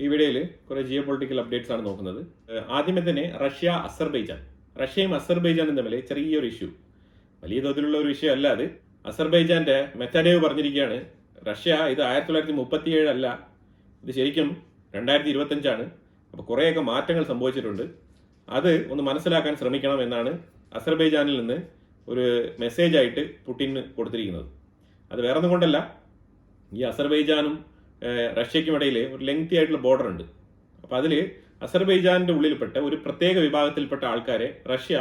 ഈ വീഡിയോയിൽ കുറേ ജിയോ പൊളിറ്റിക്കൽ അപ്ഡേറ്റ്സ് ആണ് നോക്കുന്നത്. ആദ്യമേ തന്നെ റഷ്യയും അസർബൈജാനും തമ്മിൽ ചെറിയൊരു ഇഷ്യൂ, വലിയ തോതിലുള്ള ഒരു വിഷയമല്ല അത്. അസർബൈജാന്റെ മെറ്റാഡേവ് പറഞ്ഞിരിക്കുകയാണ്, റഷ്യ ഇത് 1937 അല്ല, ഇത് ശരിക്കും 2025. അപ്പോൾ കുറേയൊക്കെ മാറ്റങ്ങൾ സംഭവിച്ചിട്ടുണ്ട്, അത് ഒന്ന് മനസ്സിലാക്കാൻ ശ്രമിക്കണം എന്നാണ് അസർബൈജാനിൽ നിന്ന് ഒരു മെസ്സേജായിട്ട് പുടിന് കൊടുത്തിരിക്കുന്നത്. അത് വേറൊന്നും കൊണ്ടല്ല, ഈ അസർബൈജാനും റഷ്യയ്ക്കുമിടയിൽ ഒരു ലെങ്തി ആയിട്ടുള്ള ബോർഡർ ഉണ്ട്. അപ്പോൾ അതിൽ അസർബൈജാനിൻ്റെ ഉള്ളിൽപ്പെട്ട ഒരു പ്രത്യേക വിഭാഗത്തിൽപ്പെട്ട ആൾക്കാരെ റഷ്യ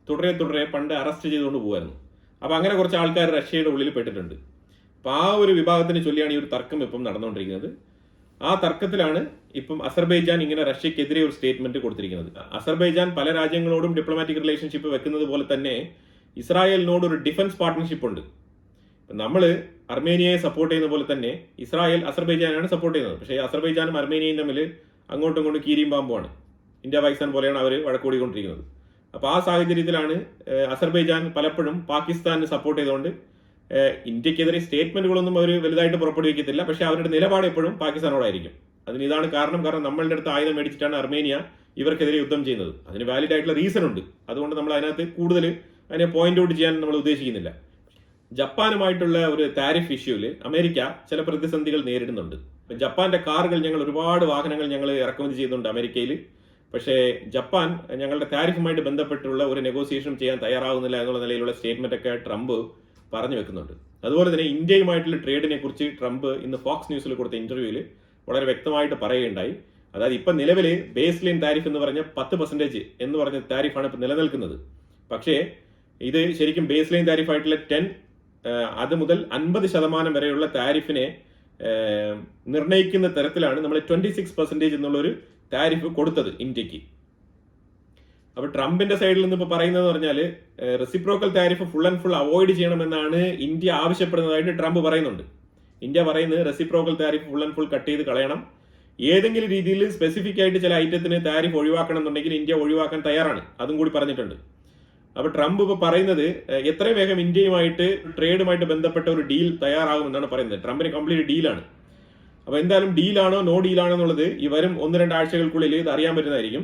തുടരെ പണ്ട് അറസ്റ്റ് ചെയ്തുകൊണ്ട് പോകുമായിരുന്നു. അപ്പോൾ അങ്ങനെ കുറച്ച് ആൾക്കാർ റഷ്യയുടെ ഉള്ളിൽ പെട്ടിട്ടുണ്ട്. അപ്പോൾ ആ ഒരു വിഭാഗത്തിന് ചൊല്ലിയാണ് ഈ ഒരു തർക്കം ഇപ്പം നടന്നുകൊണ്ടിരിക്കുന്നത്. ആ തർക്കത്തിലാണ് ഇപ്പം അസർബൈജാൻ ഇങ്ങനെ റഷ്യക്കെതിരെ ഒരു സ്റ്റേറ്റ്മെന്റ് കൊടുത്തിരിക്കുന്നത്. അസർബൈജാൻ പല രാജ്യങ്ങളോടും ഡിപ്ലോമാറ്റിക് റിലേഷൻഷിപ്പ് വെക്കുന്നത് പോലെ തന്നെ ഇസ്രായേലിനോട് ഒരു ഡിഫൻസ് പാർട്ട്ണർഷിപ്പ് ഉണ്ട്. നമ്മൾ അർമേനിയയെ സപ്പോർട്ട് ചെയ്യുന്ന പോലെ തന്നെ ഇസ്രായേൽ അസർബൈജാനാണ് സപ്പോർട്ട് ചെയ്യുന്നത്. പക്ഷേ അസർബൈജാനും അർമേനിയയും തമ്മിൽ അങ്ങോട്ടും ഇങ്ങോട്ടും കീരിയും പാമ്പുമാണ്. ഇന്ത്യ പാകിസ്ഥാൻ പോലെയാണ് അവർ വഴക്കൂടിക്കൊണ്ടിരിക്കുന്നത്. അപ്പോൾ ആ സാഹചര്യത്തിലാണ് അസർബൈജാൻ പലപ്പോഴും പാകിസ്ഥാനെ സപ്പോർട്ട് ചെയ്തുകൊണ്ട് ഇന്ത്യക്കെതിരെ സ്റ്റേറ്റ്മെന്റുകളൊന്നും അവർ വലുതായിട്ട് പുറപ്പെടുവിക്കത്തില്ല. പക്ഷേ അവരുടെ നിലപാട് എപ്പോഴും പാകിസ്ഥാനോടായിരിക്കും. അതിന് ഇതാണ് കാരണം നമ്മളുടെ അടുത്ത് ആയുധം മേടിച്ചിട്ടാണ് അർമേനിയ ഇവർക്കെതിരെ യുദ്ധം ചെയ്യുന്നത്. അതിന് വാലിഡ് ആയിട്ടുള്ള റീസൺ ഉണ്ട്. അതുകൊണ്ട് നമ്മൾ അതിനകത്ത് കൂടുതൽ അതിനെ പോയിന്റ് ഔട്ട് ചെയ്യാൻ നമ്മൾ ഉദ്ദേശിക്കുന്നില്ല. ജപ്പാനുമായിട്ടുള്ള ഒരു താരിഫ് ഇഷ്യൂവിൽ അമേരിക്ക ചില പ്രതിസന്ധികൾ നേരിടുന്നുണ്ട്. ജപ്പാന്റെ കാറുകൾ ഒരുപാട് വാഹനങ്ങൾ ഞങ്ങൾ ഇറക്കുമതി ചെയ്യുന്നുണ്ട് അമേരിക്കയിൽ. പക്ഷേ ജപ്പാൻ ഞങ്ങളുടെ താരിഫുമായിട്ട് ബന്ധപ്പെട്ടുള്ള ഒരു നെഗോസിയേഷൻ ചെയ്യാൻ തയ്യാറാകുന്നില്ല എന്നുള്ള നിലയിലുള്ള സ്റ്റേറ്റ്മെന്റ് ഒക്കെ ട്രംപ് പറഞ്ഞു വെക്കുന്നുണ്ട്. അതുപോലെ തന്നെ ഇന്ത്യയുമായിട്ടുള്ള ട്രേഡിനെ കുറിച്ച് ട്രംപ് ഇന്ന് ഫോക്സ് ന്യൂസിൽ കൊടുത്ത ഇന്റർവ്യൂവിൽ വളരെ വ്യക്തമായിട്ട് പറയുകയുണ്ടായി. അതായത് ഇപ്പം നിലവിൽ ബേസ് ലൈൻ താരിഫ് എന്ന് പറഞ്ഞ 10% എന്ന് പറഞ്ഞ താരിഫാണ് ഇപ്പം നിലനിൽക്കുന്നത്. പക്ഷേ ഇത് ശരിക്കും ബേസ് ലൈൻ താരിഫായിട്ടുള്ള 10 അത് മുതൽ 50% വരെയുള്ള താരിഫിനെ നിർണ്ണയിക്കുന്ന തരത്തിലാണ് നമ്മൾ 26% എന്നുള്ളൊരു താരിഫ് കൊടുത്തത് ഇന്ത്യക്ക്. അപ്പോൾ ട്രംപിന്റെ സൈഡിൽ നിന്ന് ഇപ്പോൾ പറയുന്നത് പറഞ്ഞാൽ reciprocal tariff full and full avoid ചെയ്യണമെന്നാണ് ഇന്ത്യ ആവശ്യപ്പെടുന്നതായിട്ട് ട്രംപ് പറയുന്നുണ്ട്. ഇന്ത്യ പറയുന്നത് reciprocal tariff full and full cut ചെയ്ത് കളയണം. ഏതെങ്കിലും രീതിയിൽ സ്പെസിഫിക് ആയിട്ട് ചില ഐറ്റത്തിന് താരിഫ് ഒഴിവാക്കണം എന്നുണ്ടെങ്കിൽ ഇന്ത്യ ഒഴിവാക്കാൻ തയ്യാറാണ്, അതും കൂടി പറഞ്ഞിട്ടുണ്ട്. അപ്പോൾ ട്രംപ് ഇപ്പോൾ പറയുന്നത് എത്രയും വേഗം ഇന്ത്യയുമായിട്ട് ട്രേഡുമായിട്ട് ബന്ധപ്പെട്ട ഒരു ഡീൽ തയ്യാറാകുമെന്നാണ് പറയുന്നത്. ട്രംപിന് കംപ്ലീറ്റ് ഡീലാണ്. അപ്പോൾ എന്തായാലും ഡീലാണോ നോ ഡീലാണോ എന്നുള്ളത് ഈ വരും 1-2 ആഴ്ചകൾക്കുള്ളിൽ ഇത് അറിയാൻ പറ്റുന്നതായിരിക്കും.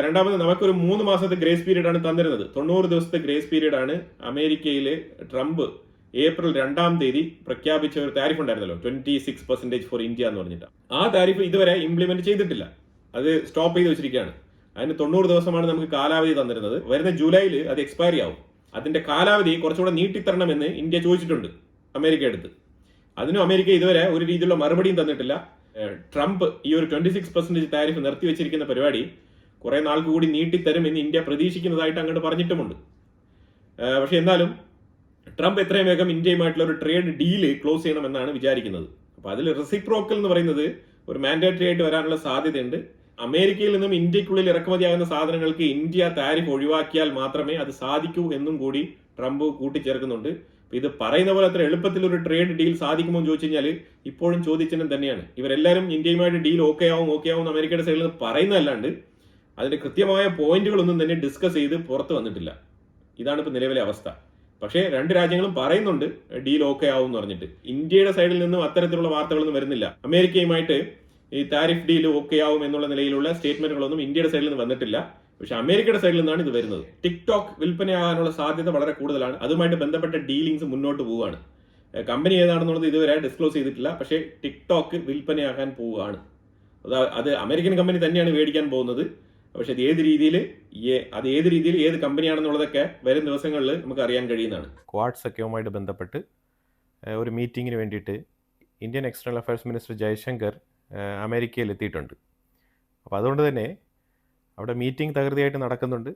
രണ്ടാമത് നമുക്കൊരു 3 മാസത്തെ ഗ്രേസ് പീരീഡ് ആണ് തന്നിരുന്നത്. 90 ദിവസത്തെ ഗ്രേസ് പീരീഡ് ആണ് അമേരിക്കയിൽ ട്രംപ് ഏപ്രിൽ 2-ാം തീയതി പ്രഖ്യാപിച്ച ഒരു താരിഫ് ഉണ്ടായിരുന്നല്ലോ, 26% ഫോർ ഇന്ത്യ എന്ന് പറഞ്ഞിട്ട്. ആ താരിഫ് ഇതുവരെ ഇംപ്ലിമെന്റ് ചെയ്തിട്ടില്ല, അത് സ്റ്റോപ്പ് ചെയ്ത് വെച്ചിരിക്കുകയാണ്. അതിന് 90 ദിവസമാണ് നമുക്ക് കാലാവധി തന്നിരുന്നത്. വരുന്ന ജൂലൈയിൽ അത് എക്സ്പയറി ആവും. അതിന്റെ കാലാവധി കുറച്ചുകൂടെ നീട്ടിത്തരണമെന്ന് ഇന്ത്യ ചോദിച്ചിട്ടുണ്ട് അമേരിക്ക അടുത്ത്. അതിനും അമേരിക്ക ഇതുവരെ ഒരു രീതിയിലുള്ള മറുപടിയും തന്നിട്ടില്ല. ട്രംപ് ഈ ഒരു 26% താരിഫ് നിർത്തിവെച്ചിരിക്കുന്ന പരിപാടി കുറെ നാൾക്ക് കൂടി നീട്ടിത്തരും എന്ന് ഇന്ത്യ പ്രതീക്ഷിക്കുന്നതായിട്ട് അങ്ങോട്ട് പറഞ്ഞിട്ടുമുണ്ട്. പക്ഷെ എന്നാലും ട്രംപ് എത്രയും വേഗം ഇന്ത്യയുമായിട്ടുള്ള ഒരു ട്രേഡ് ഡീല് ക്ലോസ് ചെയ്യണമെന്നാണ് വിചാരിക്കുന്നത്. അപ്പോൾ അതിൽ റെസിപ്രോക്കൽ എന്ന് പറയുന്നത് ഒരു മാൻഡേറ്ററി ആയിട്ട് വരാനുള്ള സാധ്യതയുണ്ട്. അമേരിക്കയിൽ നിന്നും ഇന്ത്യക്കുള്ളിൽ ഇറക്കുമതിയാകുന്ന സാധനങ്ങൾക്ക് ഇന്ത്യ താരിഫ് ഒഴിവാക്കിയാൽ മാത്രമേ അത് സാധിക്കൂ എന്നും കൂടി ട്രംപ് കൂട്ടിച്ചേർക്കുന്നുണ്ട്. ഇത് പറയുന്ന പോലെ അത്ര എളുപ്പത്തിൽ ഒരു ട്രേഡ് ഡീൽ സാധിക്കുമോ എന്ന് ചോദിച്ചു കഴിഞ്ഞാൽ ഇപ്പോഴും ചോദ്യചിഹ്നം തന്നെയാണ്. ഇവരെല്ലാവരും ഇന്ത്യയുമായിട്ട് ഡീൽ ഓക്കെ ആവും അമേരിക്കയുടെ സൈഡിൽ നിന്ന് പറയുന്നതല്ലാണ്ട് അതിന്റെ കൃത്യമായ പോയിന്റുകളൊന്നും തന്നെ ഡിസ്കസ് ചെയ്ത് പുറത്ത് വന്നിട്ടില്ല. ഇതാണ് ഇപ്പൊ നിലവിലെ അവസ്ഥ. പക്ഷേ 2 രാജ്യങ്ങളും പറയുന്നുണ്ട് ഡീൽ ഓക്കെ ആവും എന്ന് പറഞ്ഞിട്ട്. ഇന്ത്യയുടെ സൈഡിൽ നിന്നും അത്തരത്തിലുള്ള വാർത്തകളൊന്നും വരുന്നില്ല. അമേരിക്കയുമായിട്ട് ഈ താരിഫ് ഡീൽ ഓക്കെ ആവും എന്നുള്ള നിലയിലുള്ള സ്റ്റേറ്റ്മെന്റുകളൊന്നും ഇന്ത്യയുടെ സൈഡിൽ നിന്ന് വന്നിട്ടില്ല. പക്ഷെ അമേരിക്കയുടെ സൈഡിൽ നിന്നാണ് ഇത് വരുന്നത്. ടിക്ടോക്ക് വിൽപ്പനയാകാനുള്ള സാധ്യത വളരെ കൂടുതലാണ്. അതുമായിട്ട് ബന്ധപ്പെട്ട ഡീലിങ്സ് മുന്നോട്ട് പോവുകയാണ്. കമ്പനി ഏതാണെന്നുള്ളത് ഇതുവരെ ഡിസ്ക്ലോസ് ചെയ്തിട്ടില്ല. പക്ഷേ ടിക്ടോക്ക് വിൽപ്പനയാകാൻ പോവുകയാണ്. അത് അമേരിക്കൻ കമ്പനി തന്നെയാണ് മേടിക്കാൻ പോകുന്നത്. പക്ഷെ അത് ഏത് രീതിയിൽ ഏത് കമ്പനിയാണെന്നുള്ളതൊക്കെ വരും ദിവസങ്ങളിൽ നമുക്ക് അറിയാൻ കഴിയുന്നതാണ്. ക്വാഡ് സഖ്യവുമായിട്ട് ബന്ധപ്പെട്ട് ഒരു മീറ്റിങ്ങിന് വേണ്ടിയിട്ട് Indian external affairs minister Jaishankar അമേരിക്കയിൽ എത്തിയിട്ടുണ്ട്. അപ്പോൾ അതുകൊണ്ട് തന്നെ അവിടെ മീറ്റിംഗ് തകൃതിയായിട്ട് നടക്കുന്നുണ്ട്.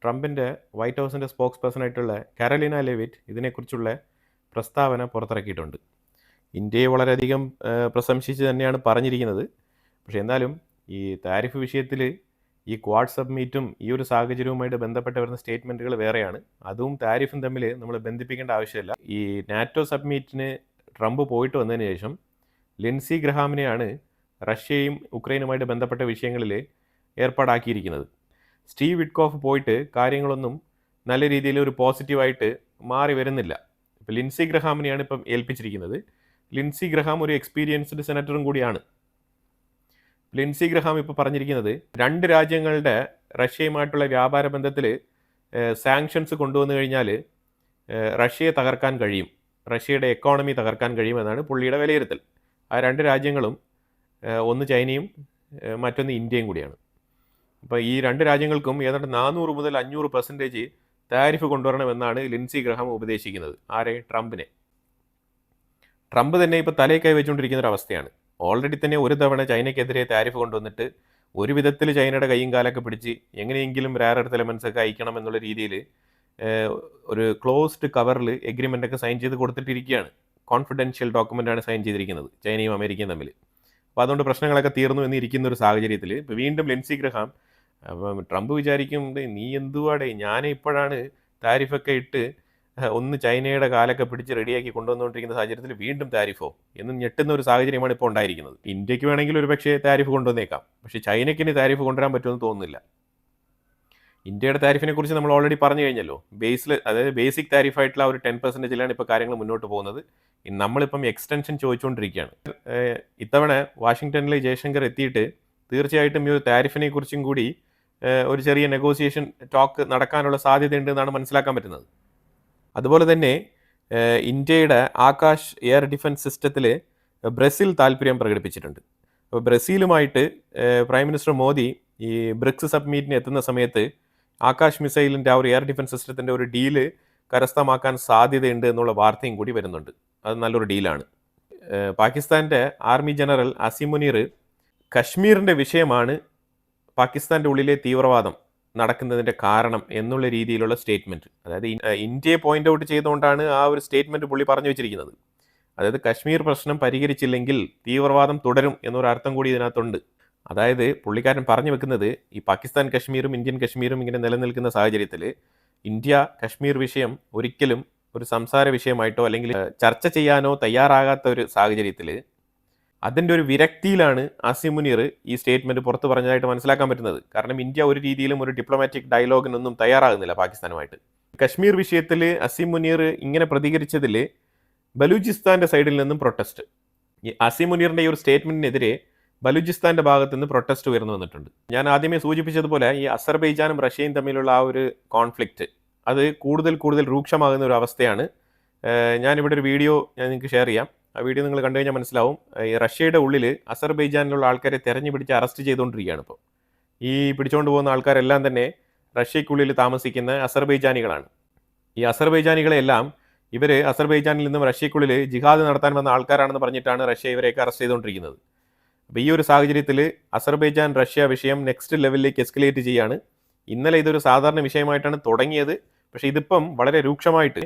ട്രംപിൻ്റെ വൈറ്റ് ഹൗസിൻ്റെ സ്പോക്സ് പേഴ്സണായിട്ടുള്ള കാരോലിന ലെവിറ്റ് ഇതിനെക്കുറിച്ചുള്ള പ്രസ്താവന പുറത്തിറക്കിയിട്ടുണ്ട്. ഇന്ത്യയെ വളരെയധികം പ്രശംസിച്ച് തന്നെയാണ് പറഞ്ഞിരിക്കുന്നത്. പക്ഷേ എന്നാലും ഈ താരിഫ് വിഷയത്തിൽ ഈ ക്വാഡ് സബ്മീറ്റും ഈ ഒരു സാഹചര്യവുമായിട്ട് ബന്ധപ്പെട്ട് വരുന്ന സ്റ്റേറ്റ്മെൻറ്റുകൾ വേറെയാണ്. അതും താരിഫും തമ്മിൽ നമ്മൾ ബന്ധിപ്പിക്കേണ്ട ആവശ്യമില്ല. ഈ നാറ്റോ സബ്മീറ്റിന് ട്രംപ് പോയിട്ട് വന്നതിന് ശേഷം ലിൻസി ഗ്രഹാമിനെയാണ് റഷ്യയും ഉക്രൈനുമായിട്ട് ബന്ധപ്പെട്ട വിഷയങ്ങളിൽ ഏർപ്പാടാക്കിയിരിക്കുന്നത്. സ്റ്റീവ് വിറ്റ്കോഫ് പോയിട്ട് കാര്യങ്ങളൊന്നും നല്ല രീതിയിൽ ഒരു പോസിറ്റീവായിട്ട് മാറി വരുന്നില്ല. ഇപ്പോൾ ലിൻസി ഗ്രഹാമിനെയാണ് ഇപ്പം ഏൽപ്പിച്ചിരിക്കുന്നത്. ലിൻസി ഗ്രഹാം ഒരു എക്സ്പീരിയൻസ്ഡ് സെനറ്ററും കൂടിയാണ്. ലിൻസി ഗ്രഹാം ഇപ്പോൾ പറഞ്ഞിരിക്കുന്നത് രണ്ട് രാജ്യങ്ങളുടെ റഷ്യയുമായിട്ടുള്ള വ്യാപാര ബന്ധത്തിൽ സാങ്ഷൻസ് കൊണ്ടുവന്നു കഴിഞ്ഞാൽ റഷ്യയെ തകർക്കാൻ കഴിയും, റഷ്യയുടെ എക്കോണമി തകർക്കാൻ കഴിയുമെന്നാണ് പുള്ളിയുടെ വിലയിരുത്തൽ. ആ രണ്ട് രാജ്യങ്ങളും ഒന്ന് ചൈനയും മറ്റൊന്ന് ഇന്ത്യയും കൂടിയാണ്. അപ്പോൾ ഈ രണ്ട് രാജ്യങ്ങൾക്കും ഏതാണ്ട് 400 മുതൽ 500% താരിഫ് കൊണ്ടുവരണമെന്നാണ് ലിൻസി ഗ്രഹാം ഉപദേശിക്കുന്നത്. ആരെ? ട്രംപിനെ. ട്രംപ് തന്നെ ഇപ്പോൾ തലയിൽ കൈ വെച്ചുകൊണ്ടിരിക്കുന്ന ഒരു അവസ്ഥയാണ്. ഓൾറെഡി തന്നെ ഒരു തവണ ചൈനയ്ക്കെതിരെ താരിഫ് കൊണ്ടുവന്നിട്ട് ഒരു വിധത്തിൽ ചൈനയുടെ കൈയും കാലൊക്കെ പിടിച്ച് എങ്ങനെയെങ്കിലും റെയർ എർത്ത് എലമെൻറ്റ്സ് ഒക്കെ അയക്കണം എന്നുള്ള രീതിയിൽ ഒരു ക്ലോസ്ഡ് കവറിൽ എഗ്രിമെൻ്റ് ഒക്കെ സൈൻ ചെയ്ത് കൊടുത്തിട്ടിരിക്കുകയാണ്. കോൺഫിഡൻഷ്യൽ ഡോക്യുമെൻ്റാണ് സൈൻ ചെയ്തിരിക്കുന്നത് ചൈനയും അമേരിക്കയും തമ്മിൽ. അപ്പോൾ അതുകൊണ്ട് പ്രശ്നങ്ങളൊക്കെ തീർന്നു എന്നിരിക്കുന്ന ഒരു സാഹചര്യത്തിൽ ഇപ്പോൾ വീണ്ടും ലിൻസി ഗ്രഹാം, ട്രംപ് വിചാരിക്കും നീ എന്തുവാടേ, ഞാൻ ഇപ്പോഴാണ് താരിഫൊക്കെ ഇട്ട് ഒന്ന് ചൈനയുടെ കാലൊക്കെ പിടിച്ച് റെഡിയാക്കി കൊണ്ടുവന്നുകൊണ്ടിരിക്കുന്ന സാഹചര്യത്തിൽ വീണ്ടും താരിഫോ എന്ന് ഞെട്ടുന്ന ഒരു സാഹചര്യമാണ് ഇപ്പോൾ ഉണ്ടായിരിക്കുന്നത്. ഇന്ത്യക്ക് വേണമെങ്കിൽ ഒരു പക്ഷേ താരിഫ് കൊണ്ടുവന്നേക്കാം, പക്ഷേ ചൈനയ്ക്കിന് താരിഫ് കൊണ്ടുവരാൻ പറ്റുമെന്ന് തോന്നുന്നില്ല. ഇന്ത്യയുടെ താരിഫിനെ കുറിച്ച് നമ്മൾ ഓൾറെഡി പറഞ്ഞു കഴിഞ്ഞല്ലോ. അതായത് ബേസിക് താരിഫായിട്ടുള്ള ഒരു 10%ലാണ് ഇപ്പോൾ കാര്യങ്ങൾ മുന്നോട്ട് പോകുന്നത്. നമ്മളിപ്പം എക്സ്റ്റൻഷൻ ചോദിച്ചുകൊണ്ടിരിക്കുകയാണ്. ഇത്തവണ വാഷിങ്ടണിൽ ജയശങ്കർ എത്തിയിട്ട് തീർച്ചയായിട്ടും ഈ ഒരു താരിഫിനെ കുറിച്ചും കൂടി ഒരു ചെറിയ നെഗോസിയേഷൻ ടോക്ക് നടക്കാനുള്ള സാധ്യതയുണ്ട് എന്നാണ് മനസ്സിലാക്കാൻ പറ്റുന്നത്. അതുപോലെ തന്നെ ഇന്ത്യയുടെ ആകാശ് എയർ ഡിഫൻസ് സിസ്റ്റത്തിൽ ബ്രസീൽ താല്പര്യം പ്രകടിപ്പിച്ചിട്ടുണ്ട്. അപ്പോൾ ബ്രസീലുമായിട്ട് പ്രൈം മിനിസ്റ്റർ മോദി ഈ ബ്രിക്സ് സബ്മീറ്റിന് എത്തുന്ന സമയത്ത് ആകാശ് മിസൈലിൻ്റെ ആ ഒരു എയർ ഡിഫൻസ് സിസ്റ്റത്തിൻ്റെ ഒരു ഡീല് കരസ്ഥമാക്കാൻ സാധ്യതയുണ്ട് എന്നുള്ള വാർത്തയും കൂടി വരുന്നുണ്ട്. അത് നല്ലൊരു ഡീലാണ്. പാകിസ്ഥാൻ്റെ ആർമി ജനറൽ അസിം മുനീർ കശ്മീരിൻ്റെ വിഷയമാണ് പാകിസ്ഥാൻ്റെ ഉള്ളിലെ തീവ്രവാദം നടക്കുന്നതിൻ്റെ കാരണം എന്നുള്ള രീതിയിലുള്ള സ്റ്റേറ്റ്മെൻറ്റ്, അതായത് ഇന്ത്യയെ പോയിന്റ് ഔട്ട് ചെയ്തുകൊണ്ടാണ് ആ ഒരു സ്റ്റേറ്റ്മെൻറ്റ് പുള്ളി പറഞ്ഞു വെച്ചിരിക്കുന്നത്. അതായത് കശ്മീർ പ്രശ്നം പരിഹരിച്ചില്ലെങ്കിൽ തീവ്രവാദം തുടരും എന്നൊരർത്ഥം കൂടി ഇതിനകത്തുണ്ട്. അതായത് പുള്ളിക്കാരൻ പറഞ്ഞു വെക്കുന്നത് ഈ പാകിസ്ഥാൻ കശ്മീരും ഇന്ത്യൻ കശ്മീരും ഇങ്ങനെ നിലനിൽക്കുന്ന സാഹചര്യത്തിൽ ഇന്ത്യ കശ്മീർ വിഷയം ഒരിക്കലും ഒരു സംസാര വിഷയമായിട്ടോ അല്ലെങ്കിൽ ചർച്ച ചെയ്യാനോ തയ്യാറാകാത്ത ഒരു സാഹചര്യത്തിൽ അതിൻ്റെ ഒരു വിരക്തിയിലാണ് അസിം മുനീർ ഈ സ്റ്റേറ്റ്മെൻറ്റ് പുറത്ത് പറഞ്ഞതായിട്ട് മനസ്സിലാക്കാൻ പറ്റുന്നത്. കാരണം ഇന്ത്യ ഒരു രീതിയിലും ഒരു ഡിപ്ലോമാറ്റിക് ഡയലോഗിനൊന്നും തയ്യാറാകുന്നില്ല പാകിസ്ഥാനുമായിട്ട്. കശ്മീർ വിഷയത്തിൽ അസിം മുനീർ ഇങ്ങനെ പ്രതികരിച്ചതിൽ ബലൂചിസ്ഥാൻ്റെ സൈഡിൽ നിന്നും പ്രൊട്ടസ്റ്റ്, ഈ അസിം മുനീറിൻ്റെ ഈ ഒരു സ്റ്റേറ്റ്മെൻറ്റിനെതിരെ ബലൂചിസ്ഥാൻ്റെ ഭാഗത്തു നിന്ന് പ്രൊട്ടസ്റ്റ് ഉയർന്നു വന്നിട്ടുണ്ട്. ഞാൻ ആദ്യമേ സൂചിപ്പിച്ചതുപോലെ ഈ അസർബൈജാനും റഷ്യയും തമ്മിലുള്ള ആ ഒരു കോൺഫ്ലിക്റ്റ് അത് കൂടുതൽ രൂക്ഷമാകുന്ന ഒരു അവസ്ഥയാണ്. ഞാനിവിടെ ഒരു വീഡിയോ ഞാൻ നിങ്ങൾക്ക് ഷെയർ ചെയ്യാം. ആ വീഡിയോ നിങ്ങൾ കണ്ടു കഴിഞ്ഞാൽ മനസ്സിലാവും. ഈ റഷ്യയുടെ ഉള്ളിൽ അസർബൈജാനിലുള്ള ആൾക്കാരെ തെരഞ്ഞു പിടിച്ച് അറസ്റ്റ് ചെയ്തുകൊണ്ടിരിക്കുകയാണ്. ഇപ്പോൾ ഈ പിടിച്ചുകൊണ്ട് പോകുന്ന ആൾക്കാരെല്ലാം തന്നെ റഷ്യയ്ക്കുള്ളിൽ താമസിക്കുന്ന അസർബൈജാനികളാണ്. ഈ അസർബൈജാനികളെല്ലാം ഇവർ അസർബൈജാനിൽ നിന്നും റഷ്യയ്ക്കുള്ളിൽ ജിഹാദ് നടത്താൻ വന്ന ആൾക്കാരാണെന്ന് പറഞ്ഞിട്ടാണ് റഷ്യ ഇവരെയൊക്കെ അറസ്റ്റ് ചെയ്തുകൊണ്ടിരിക്കുന്നത്. അപ്പോൾ ഈ ഒരു സാഹചര്യത്തിൽ അസർബൈജാൻ റഷ്യ വിഷയം നെക്സ്റ്റ് ലെവലിലേക്ക് എസ്കലേറ്റ് ചെയ്യുകയാണ്. ഇന്നലെ ഇതൊരു സാധാരണ വിഷയമായിട്ടാണ് തുടങ്ങിയത്, പക്ഷേ ഇതിപ്പം വളരെ രൂക്ഷമായിട്ട്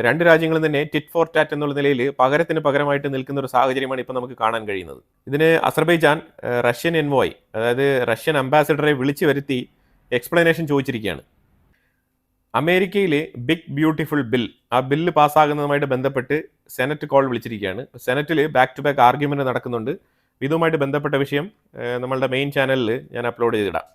രണ്ട് രാജ്യങ്ങളും തന്നെ ടിറ്റ് ഫോർ ടാറ്റ് എന്നുള്ള നിലയിൽ പകരത്തിന് പകരമായിട്ട് നിൽക്കുന്ന ഒരു സാഹചര്യമാണ് ഇപ്പോൾ നമുക്ക് കാണാൻ കഴിയുന്നത്. ഇതിന് അസർബൈജാൻ റഷ്യൻ എൻവോയ്, അതായത് റഷ്യൻ അംബാസിഡറെ വിളിച്ചു വരുത്തി എക്സ്പ്ലനേഷൻ ചോദിച്ചിരിക്കുകയാണ്. അമേരിക്കയിൽ ബിഗ് ബ്യൂട്ടിഫുൾ ബിൽ, ആ ബില്ല് പാസ്സാകുന്നതുമായിട്ട് ബന്ധപ്പെട്ട് സെനറ്റ് കോൾ വിളിച്ചിരിക്കുകയാണ്. സെനറ്റിൽ ബാക്ക് ടു ബാക്ക് ആർഗ്യുമെൻറ്റ് നടക്കുന്നുണ്ട്. ഇതുമായിട്ട് ബന്ധപ്പെട്ട വിഷയം നമ്മളുടെ മെയിൻ ചാനലിൽ ഞാൻ അപ്ലോഡ് ചെയ്തിടാം.